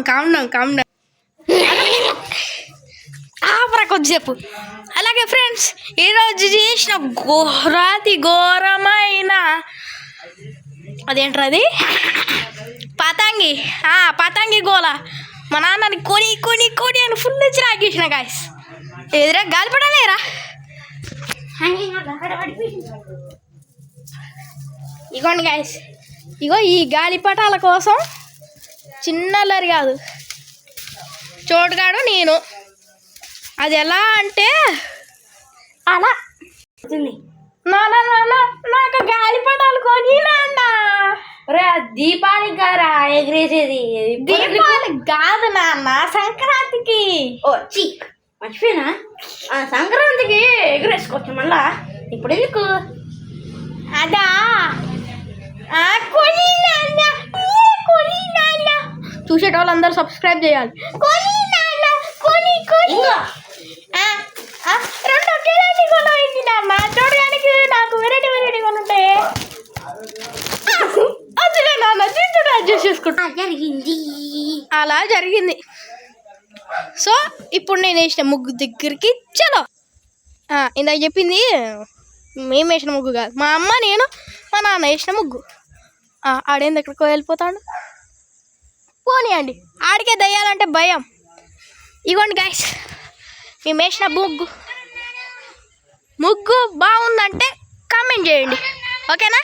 Calm down ఆపరా కొద్దిసేపు. అలాగే friends, ఈరోజు చేసిన ఘోరమైన అదేంటది పతంగి గోల. మా నాన్నని కొని అని ఫుల్ వచ్చి రాకేసిన గాయస్. ఎదురా గాలిపడాలేరా. ఇగోండి గాయస్, ఇగో ఈ గాలిపటాల కోసం చిన్నల్లరి కాదు చోటుగాడు నేను. అది ఎలా అంటే అలా నాకు గాలిపటాలు కొని నాన్న. దీపావళికి గారా ఎగిరేసేది? దీపావళి కాదు నాన్న, సంక్రాంతికి. ఓ చీ, మర్చిపోయినా. సంక్రాంతికి ఎగిరేసుకోవచ్చు మళ్ళా. ఇప్పుడు ఎందుకు? అదా చూసేటోళ్ళందరూ సబ్స్క్రైబ్ చేయాలి. రెండు ఒకేలాంటి కొన అయింది నాన్న. చూడడానికి నాకు వెరైటీ కొని ఉంటాయి. అదిలే నాన్న, దీంతో అడ్జస్ట్ చేసుకుంటా. అలా జరిగింది. సో ఇప్పుడు నేను వేసిన ముగ్గు దగ్గరికి చలో. ఇందాక చెప్పింది మేము వేసిన ముగ్గు కాదు, మా అమ్మ నేను మా నాన్న వేసిన ముగ్గు. ఆడేంది ఎక్కడికో వెళ్ళిపోతాడు. పోనీయండి, ఆడికే దయ్యాలంటే భయం. ఇగోండి గైస్, మేము వేసిన ముగ్గు బాగుందంటే కామెంట్ చేయండి, ఓకేనా?